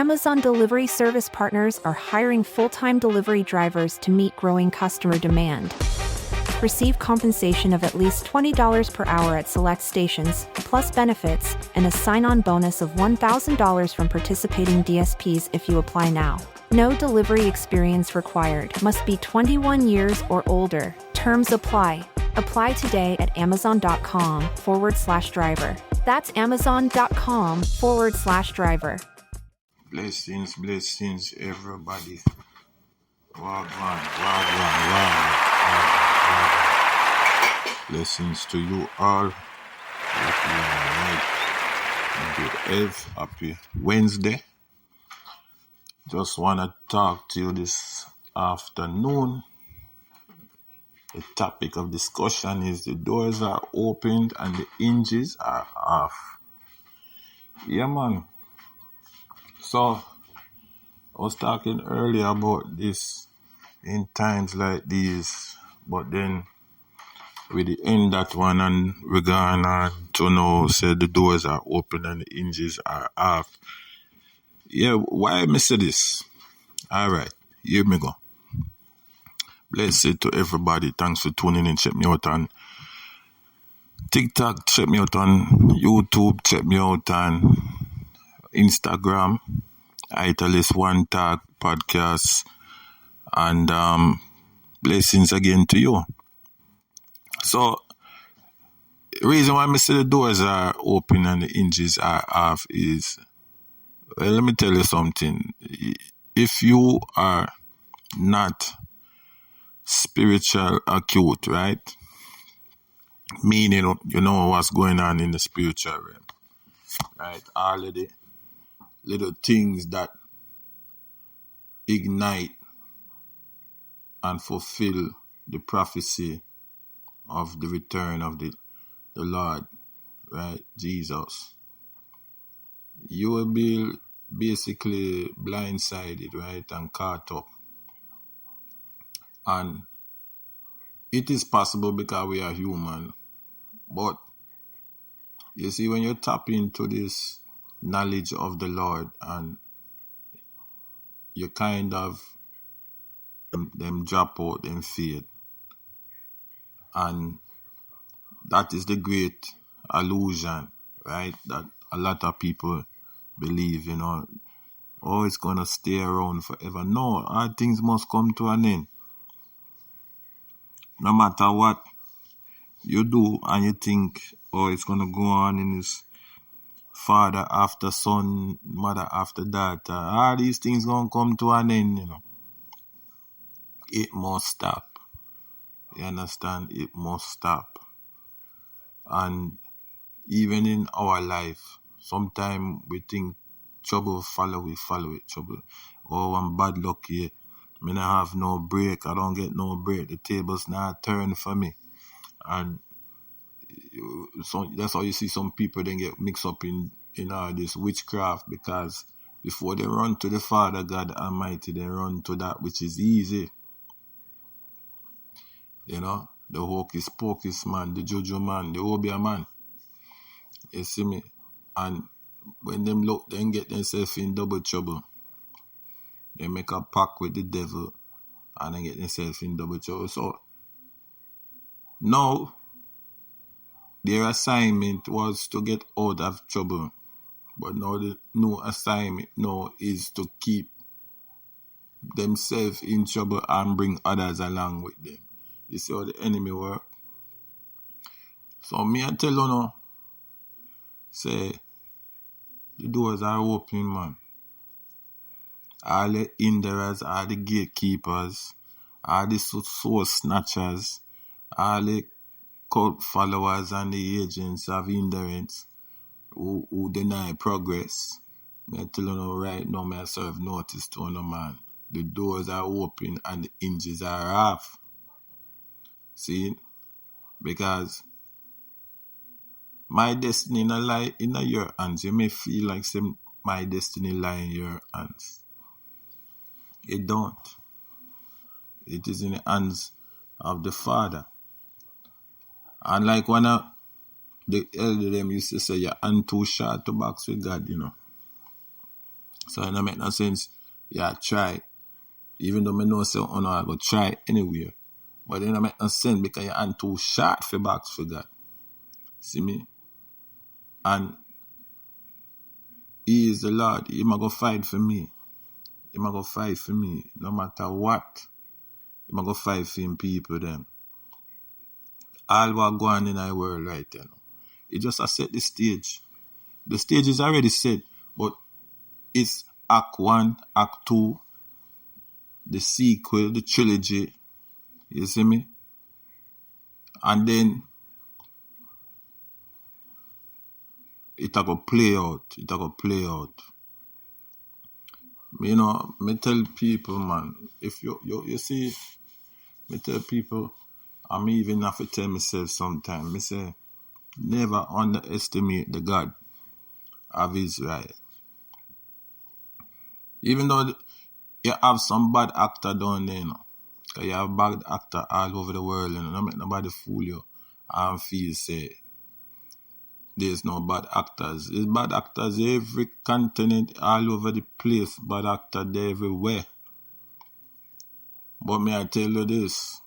Amazon delivery service partners are hiring full-time delivery drivers to meet growing customer demand. Receive compensation of at least $20 per hour at select stations, plus benefits, and a sign-on bonus of $1,000 from participating DSPs if you apply now. No delivery experience required. Must be 21 years or older. Terms apply. Apply today at amazon.com/driver. That's amazon.com/driver. Blessings, everybody. Wagwan. Blessings to you all. Happy Wednesday. Just want to talk to you this afternoon. The topic of discussion is the doors are opened and the hinges are off. Yeah, man. So, I was talking earlier about this in times like these, but then we end that one and we're going on to now say the doors are open and the hinges are off. Yeah, why me say this? Alright, here me go. Blessed to everybody. Thanks for tuning in. Check me out on TikTok. Check me out on YouTube. Check me out on Instagram. Italist One Talk Podcast. And blessings again to you. So, the reason why I say the doors are open and the hinges are off is, well, let me tell you something. If you are not spiritual acute, right? Meaning, you know what's going on in the spiritual realm, right? All of the little things that ignite and fulfill the prophecy of the return of the Lord, right? Jesus. You will be basically blindsided, right? And caught up. And it is possible because we are human. But you see, when you tap into this knowledge of the Lord and you kind of them drop out, them fade. And that is the great illusion, right? That a lot of people believe, oh, it's going to stay around forever. No, all things must come to an end. No matter what you do and you think, oh, it's going to go on in this father after son, mother after daughter, all these things going to come to an end, It must stop. You understand? It must stop. And even in our life, sometimes we think trouble follow it, trouble. Oh, I'm bad luck here. I don't have no break. I don't get no break. The table's not turn for me. And so that's how you see some people then get mixed up in all this witchcraft, because before they run to the Father God Almighty, they run to that which is easy. The hocus pocus man, the juju man, the obia man. You see me? And when them look, then get themselves in double trouble. They make a pact with the devil and then get themselves in double trouble. So now their assignment was to get out of trouble. But now the new assignment now is to keep themselves in trouble and bring others along with them. You see how the enemy work? So me I tell you now, say the doors are open, man. All the hinderers, all the gatekeepers, all the soul snatchers, all the cult followers and the agents of hindrance who deny progress. I tell you now right now, I serve notice to no man. The doors are open and the hinges are off. See? Because my destiny not lie in your hands. You may feel like my destiny lie in your hands. It don't. It is in the hands of the Father. And like one of the elder them used to say, your hand too short to box with God, So it don't make no sense. Yeah, try. Even though I know say, oh no, I go try anywhere. But it don't make no sense because your hand too short for box for God. See me? And He is the Lord. He might go fight for me. He might go fight for me. No matter what. He might go fight for him people then. All what going on in our world right now. It just has set the stage. The stage is already set, but it's Act 1, Act 2, the sequel, the trilogy. You see me? And then it a go play out. It a go play out. You know, me tell people, man, if you see, me tell people, I me even have to tell myself sometimes, me say, never underestimate the God of Israel. Even though you have some bad actor down there, you know, because you have bad actor all over the world, you know, don't make nobody fool you and feel say there's no bad actors. There's bad actors every continent, all over the place, bad actor there everywhere. But may I tell you this,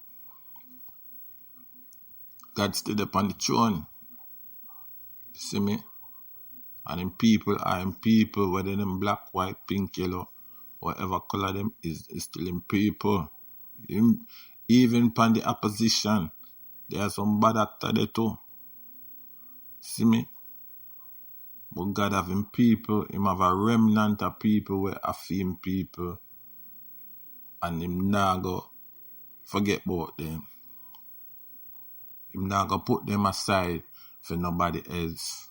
God stood upon the throne. See me? And in people are in people, whether them black, white, pink, yellow, whatever color them is still in people. Even upon the opposition, there are some bad actors there too. See me? But God have him people, him have a remnant of people where have him people, and him not go forget about them. Him not go put them aside for nobody else.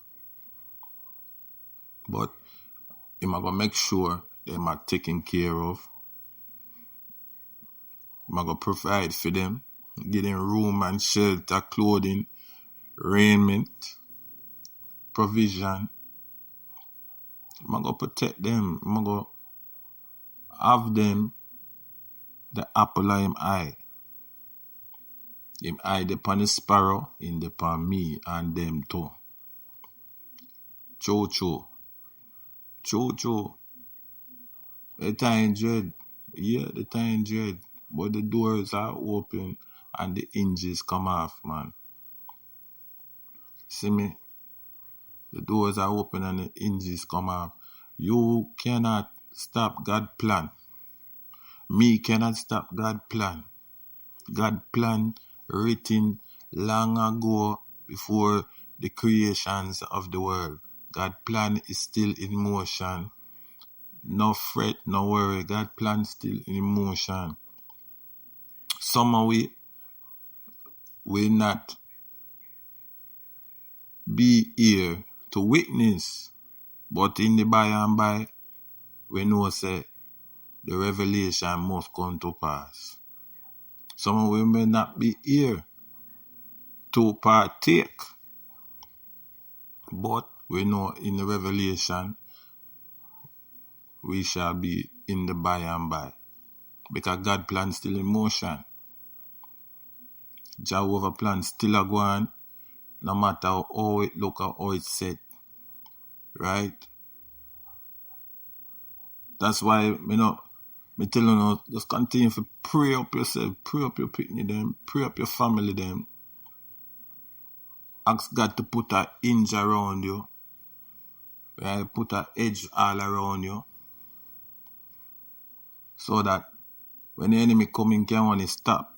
But him a go make sure them are taken care of. Him a go provide for them, give them room and shelter, clothing, raiment, provision. Him a go protect them. Him a go have them the apple of him eye. Him eye upon the sparrow, in upon me and them too. Cho. The time dread. Yeah, the time dread. But the doors are open and the hinges come off, man. See me? The doors are open and the hinges come off. You cannot stop God's plan. Me cannot stop God's plan. God's plan written long ago before the creations of the world. God's plan is still in motion. No fret, no worry. God's plan still in motion. Some of we will not be here to witness, but in the by and by, we know say the revelation must come to pass. Some of we may not be here to partake, but we know in the revelation we shall be in the by and by, because God's plan still in motion. Jehovah plan still a go on, no matter how it look or how it's set. Right? That's why, me tell you, just continue to pray up yourself, pray up your picnic them, pray up your family them. Ask God to put a hinge around you. Right? Put a edge all around you. So that when the enemy come in, can want to stop.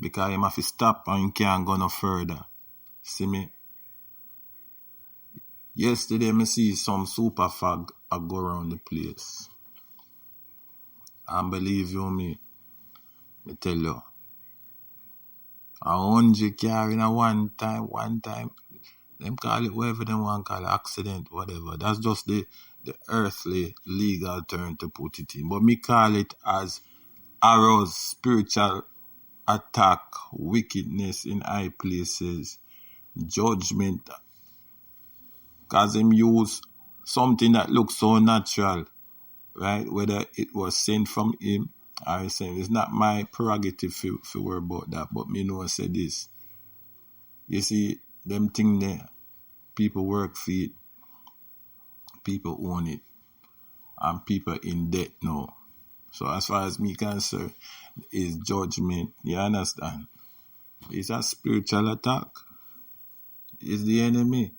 Because he have to stop and he can't go no further. See me? Yesterday, me see some super fog go around the place. And believe you me tell you. 100 car in a one time. Them call it whatever they want to call it, accident, whatever. That's just the earthly legal term to put it in. But me call it as arrows, spiritual attack, wickedness in high places, judgment. Because them use something that looks so natural, right? Whether it was sent from him or saying it's not my prerogative to worry about that, but me know I said this. You see, them thing there, people work for it, people own it. and people in debt now. So as far as me concerned, is judgment. You understand? It's a spiritual attack. It's the enemy.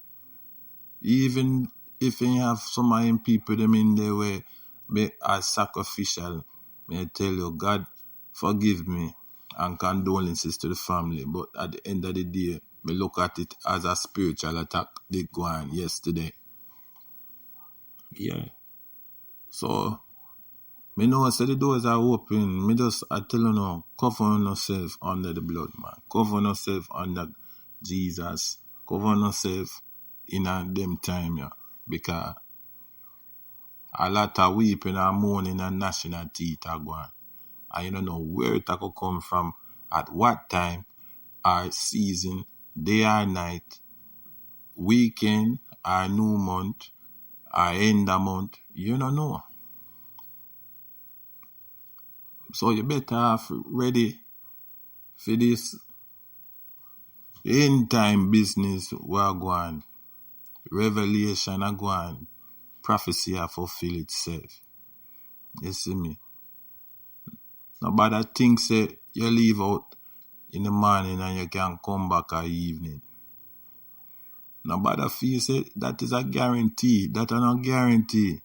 Even if you have some of them people them in there where as sacrificial, may I tell you, God forgive me and condolences to the family. But at the end of the day, me look at it as a spiritual attack they go on yesterday. Yeah. So me know say the doors are open. Me just I tell you now, cover yourself under the blood, man. Cover yourself under Jesus. Cover yourself in a them time, yeah. Because a lot of weeping and mourning and gnashing of teeth are going. And you don't know where it could come from, at what time, or season, day or night, weekend, or new month, or end of month. You don't know. So you better have ready for this end time business we're going. Revelation are going. Prophecy are fulfill itself. You see me? Nobody thinks say you leave out in the morning and you can come back at evening. Nobody feels it. That is a guarantee. That is not guarantee.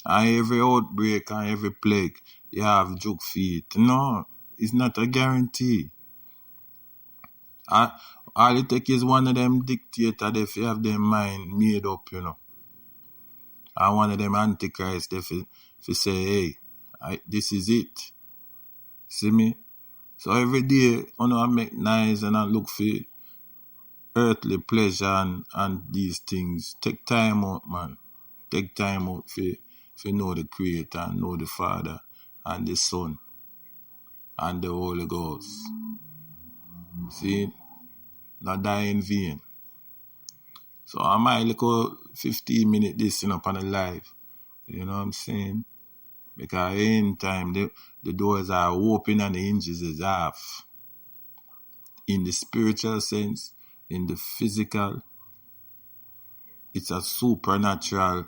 And every outbreak and every plague, you have joke feet. No, it's not a guarantee. All it takes is one of them dictators if you have their mind made up, you know. And one of them antichrist if you say, hey, this is it. See me? So every day, I make nice and I look for earthly pleasure and these things. Take time out, man. Take time out for know the Creator and know the Father and the Son and the Holy Ghost. See? Not die in vain. So I might look 15 minutes this up on the live. You know what I'm saying? Because in time the doors are open and the hinges is off. In the spiritual sense, in the physical, it's a supernatural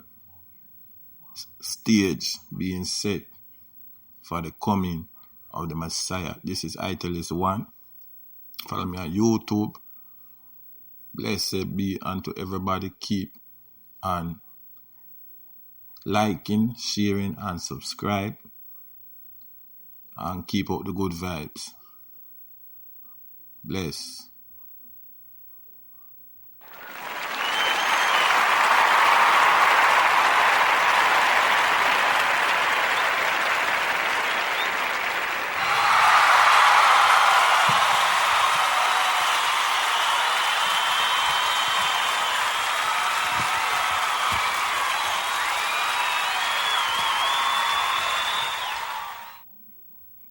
stage being set for the coming of the Messiah. This is Italis 1. Follow me on YouTube. Blessed be unto everybody. Keep on liking, sharing, and subscribe. And keep up the good vibes. Bless.